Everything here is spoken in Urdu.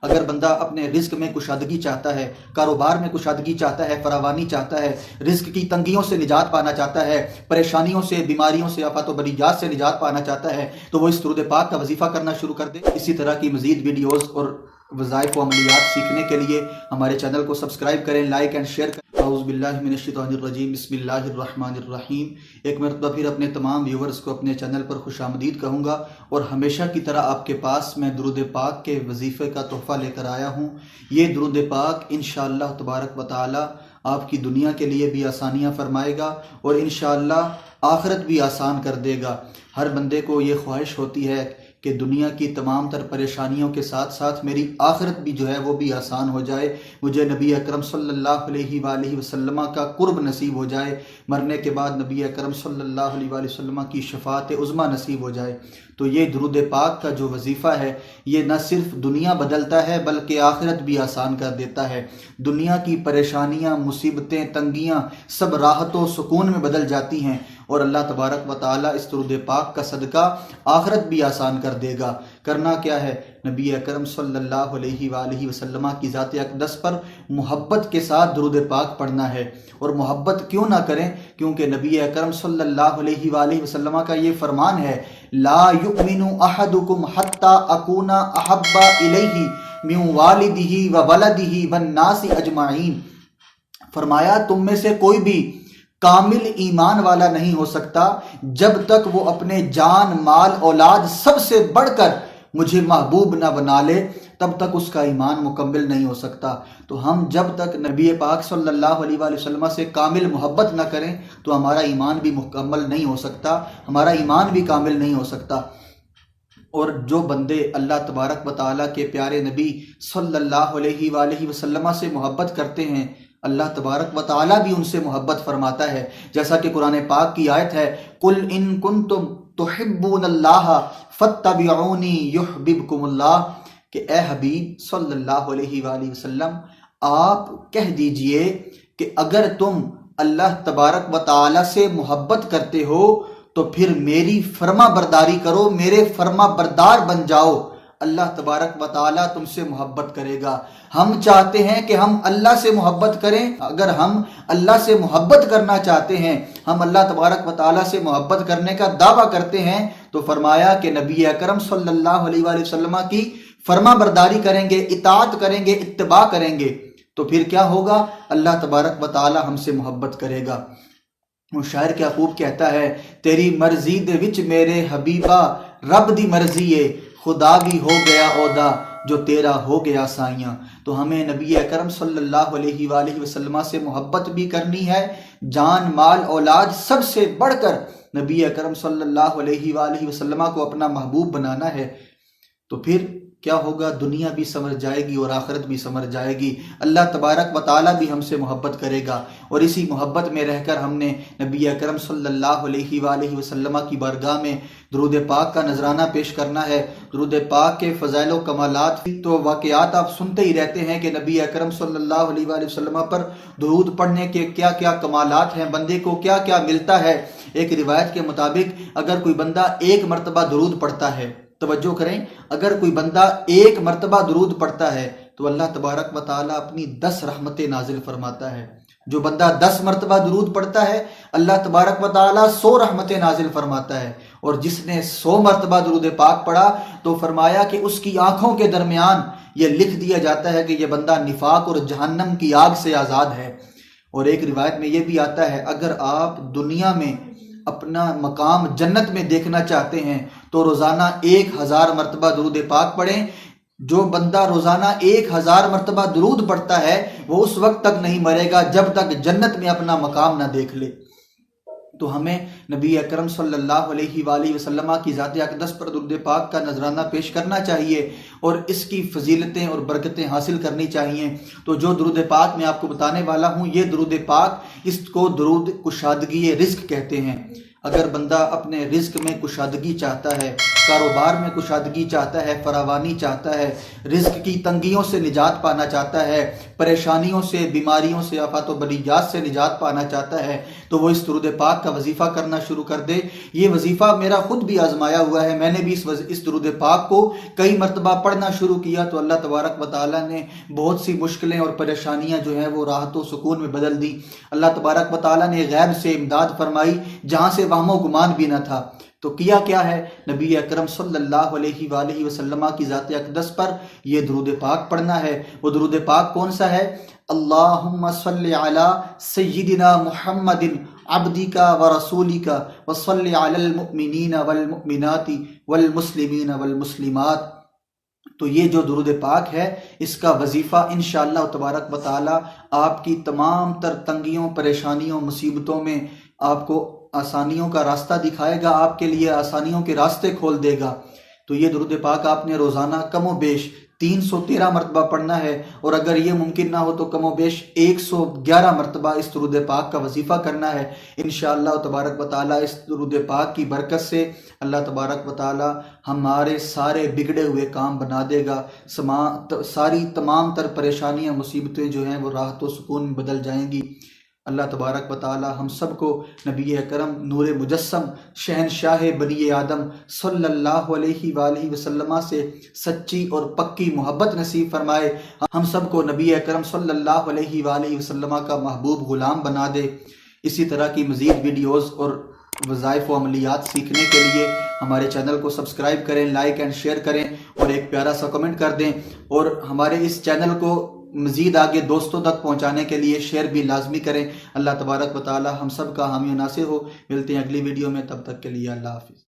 اگر بندہ اپنے رزق میں کشادگی چاہتا ہے، کاروبار میں کشادگی چاہتا ہے، فراوانی چاہتا ہے، رزق کی تنگیوں سے نجات پانا چاہتا ہے، پریشانیوں سے، بیماریوں سے، آفات و بلیات سے نجات پانا چاہتا ہے، تو وہ اس درود پاک کا وظیفہ کرنا شروع کر دے۔ اسی طرح کی مزید ویڈیوز اور وظائف و عملیات سیکھنے کے لیے ہمارے چینل کو سبسکرائب کریں، لائک اینڈ شیئر کریں۔ اعوذ باللہ من الشیطان الرجیم، بسم اللہ الرحمن الرحیم۔ ایک مرتبہ پھر اپنے تمام ویورز کو اپنے چینل پر خوش آمدید کہوں گا، اور ہمیشہ کی طرح آپ کے پاس میں درود پاک کے وظیفے کا تحفہ لے کر آیا ہوں۔ یہ درود پاک انشاءاللہ تبارک و تعالی آپ کی دنیا کے لیے بھی آسانیاں فرمائے گا، اور انشاءاللہ آخرت بھی آسان کر دے گا۔ ہر بندے کو یہ خواہش ہوتی ہے کہ دنیا کی تمام تر پریشانیوں کے ساتھ ساتھ میری آخرت بھی جو ہے وہ بھی آسان ہو جائے، مجھے نبی اکرم صلی اللہ علیہ وآلہ وسلم کا قرب نصیب ہو جائے، مرنے کے بعد نبی اکرم صلی اللہ علیہ وآلہ وسلم کی شفاعت عظمیٰ نصیب ہو جائے۔ تو یہ درود پاک کا جو وظیفہ ہے، یہ نہ صرف دنیا بدلتا ہے بلکہ آخرت بھی آسان کر دیتا ہے۔ دنیا کی پریشانیاں، مصیبتیں، تنگیاں سب راحت و سکون میں بدل جاتی ہیں، اور اللہ تبارک و تعالیٰ اس درود پاک کا صدقہ آخرت بھی آسان کر دے گا۔ کرنا کیا ہے؟ نبی اکرم صلی اللہ علیہ وآلہ وسلم کی ذات اقدس پر محبت کے ساتھ درود پاک پڑھنا ہے۔ اور محبت کیوں نہ کریں؟ کیونکہ نبی اکرم صلی اللہ علیہ وآلہ وسلم کا یہ فرمان ہے، لا یؤمن احدکم حتی اکون احب الیہ من والدہ وولدہ والناس اجمعین۔ فرمایا تم میں سے کوئی بھی کامل ایمان والا نہیں ہو سکتا جب تک وہ اپنے جان، مال، اولاد سب سے بڑھ کر مجھے محبوب نہ بنا لے، تب تک اس کا ایمان مکمل نہیں ہو سکتا۔ تو ہم جب تک نبی پاک صلی اللہ علیہ وآلہ وسلم سے کامل محبت نہ کریں تو ہمارا ایمان بھی مکمل نہیں ہو سکتا، ہمارا ایمان بھی کامل نہیں ہو سکتا۔ اور جو بندے اللہ تبارک و تعالیٰ کے پیارے نبی صلی اللہ علیہ وآلہ وسلم سے محبت کرتے ہیں، اللہ تبارک و تعالیٰ بھی ان سے محبت فرماتا ہے، جیسا کہ قرآن پاک کی آیت ہے، قُلْ إِن كُنتُمْ تُحِبُّونَ اللَّهَ فَاتَّبِعُونِي يُحْبِبْكُمُ اللَّهُ، کہ اے حبیب صلی اللہ علیہ وآلہ وسلم آپ کہہ دیجئے کہ اگر تم اللہ تبارک و تعالیٰ سے محبت کرتے ہو تو پھر میری فرما برداری کرو، میرے فرما بردار بن جاؤ، اللہ تبارک و تعالیٰ تم سے محبت کرے گا۔ ہم چاہتے ہیں کہ ہم اللہ سے محبت کریں۔ اگر ہم اللہ سے محبت کرنا چاہتے ہیں، ہم اللہ تبارک و تعالیٰ سے محبت کرنے کا دعویٰ کرتے ہیں، تو فرمایا کہ نبی اکرم صلی اللہ علیہ وآلہ وسلم کی فرما برداری کریں گے، اطاعت کریں گے، اتباع کریں گے، تو پھر کیا ہوگا؟ اللہ تبارک و تعالیٰ ہم سے محبت کرے گا۔ وہ شاعر کیا خوب کہتا ہے، تیری مرضی دے وچ میرے حبیبا رب دی مرضی ہے، خدا بھی ہو گیا عہدہ جو تیرا ہو گیا سائیاں۔ تو ہمیں نبی اکرم صلی اللہ علیہ وآلہ وسلم سے محبت بھی کرنی ہے، جان، مال، اولاد سب سے بڑھ کر نبی اکرم صلی اللہ علیہ وآلہ وسلم کو اپنا محبوب بنانا ہے۔ تو پھر کیا ہوگا؟ دنیا بھی سمر جائے گی اور آخرت بھی سمر جائے گی۔ اللہ تبارک و تعالیٰ بھی ہم سے محبت کرے گا، اور اسی محبت میں رہ کر ہم نے نبی اکرم صلی اللہ علیہ وآلہ وسلم کی بارگاہ میں درود پاک کا نذرانہ پیش کرنا ہے۔ درود پاک کے فضائل و کمالات تو واقعات آپ سنتے ہی رہتے ہیں کہ نبی اکرم صلی اللہ علیہ وآلہ وسلم پر درود پڑھنے کے کیا کیا کمالات ہیں، بندے کو کیا کیا ملتا ہے۔ ایک روایت کے مطابق اگر کوئی بندہ ایک مرتبہ درود پڑھتا ہے، توجہ کریں، اگر کوئی بندہ ایک مرتبہ درود پڑھتا ہے تو اللہ تبارک و تعالیٰ اپنی 10 رحمتیں نازل فرماتا ہے۔ جو بندہ 10 مرتبہ درود پڑھتا ہے، اللہ تبارک و تعالیٰ 100 رحمتیں نازل فرماتا ہے، اور جس نے 100 مرتبہ درود پاک پڑھا تو فرمایا کہ اس کی آنکھوں کے درمیان یہ لکھ دیا جاتا ہے کہ یہ بندہ نفاق اور جہنم کی آگ سے آزاد ہے۔ اور ایک روایت میں یہ بھی آتا ہے، اگر آپ دنیا میں اپنا مقام جنت میں دیکھنا چاہتے ہیں تو روزانہ 1000 مرتبہ درود پاک پڑھیں۔ جو بندہ روزانہ 1000 مرتبہ درود پڑھتا ہے وہ اس وقت تک نہیں مرے گا جب تک جنت میں اپنا مقام نہ دیکھ لے۔ تو ہمیں نبی اکرم صلی اللہ علیہ وآلہ وسلم کی ذات اقدس پر درود پاک کا نذرانہ پیش کرنا چاہیے، اور اس کی فضیلتیں اور برکتیں حاصل کرنی چاہیے۔ تو جو درود پاک میں آپ کو بتانے والا ہوں، یہ درود پاک، اس کو درود کشادگی رزق کہتے ہیں۔ اگر بندہ اپنے رزق میں کشادگی چاہتا ہے، کاروبار میں کشادگی چاہتا ہے، فراوانی چاہتا ہے، رزق کی تنگیوں سے نجات پانا چاہتا ہے، پریشانیوں سے، بیماریوں سے، آفات و بلیات سے نجات پانا چاہتا ہے، تو وہ اس درود پاک کا وظیفہ کرنا شروع کر دے۔ یہ وظیفہ میرا خود بھی آزمایا ہوا ہے، میں نے بھی اس درود پاک کو کئی مرتبہ پڑھنا شروع کیا تو اللہ تبارک و تعالیٰ نے بہت سی مشکلیں اور پریشانیاں جو ہیں وہ راحت و سکون میں بدل دی۔ اللہ تبارک و تعالیٰ نے غیب سے امداد فرمائی جہاں سے وہم و گمان بھی نہ تھا۔ تو کیا ہے؟ نبی اکرم صلی اللہ علیہ وآلہ وسلم کی ذات اقدس پر یہ درود پاک پڑھنا ہے۔ وہ درود پاک کون سا ہے؟ اللہم صلی علی سیدنا محمد عبدک و رسولک وصلی علی المؤمنین والمؤمنات والمسلمین والمسلمات۔ تو یہ جو درود پاک ہے اس کا وظیفہ انشاءاللہ تبارک و تعالی آپ کی تمام تر تنگیوں، پریشانیوں، مصیبتوں میں آپ کو آسانیوں کا راستہ دکھائے گا، آپ کے لیے آسانیوں کے راستے کھول دے گا۔ تو یہ درود پاک آپ نے روزانہ کم و بیش 313 مرتبہ پڑھنا ہے، اور اگر یہ ممکن نہ ہو تو کم و بیش 111 مرتبہ اس درود پاک کا وظیفہ کرنا ہے۔ انشاءاللہ تبارک و تعالی اس درود پاک کی برکت سے اللہ تبارک و تعالی ہمارے سارے بگڑے ہوئے کام بنا دے گا، ساری تمام تر پریشانیاں، مصیبتیں جو ہیں وہ راحت و سکون میں بدل جائیں گی۔ اللہ تبارک و تعالی ہم سب کو نبی اکرم نور مجسم شہنشاہ بنی آدم صلی اللہ علیہ وآلہ وسلم سے سچی اور پکی محبت نصیب فرمائے، ہم سب کو نبی اکرم صلی اللہ علیہ وآلہ وسلم کا محبوب غلام بنا دے۔ اسی طرح کی مزید ویڈیوز اور وظائف و عملیات سیکھنے کے لیے ہمارے چینل کو سبسکرائب کریں، لائک اینڈ شیئر کریں، اور ایک پیارا سا کمنٹ کر دیں، اور ہمارے اس چینل کو مزید آگے دوستوں تک پہنچانے کے لیے شیئر بھی لازمی کریں۔ اللہ تبارک و تعالی ہم سب کا حامی و ناصر ہو۔ ملتے ہیں اگلی ویڈیو میں، تب تک کے لیے اللہ حافظ۔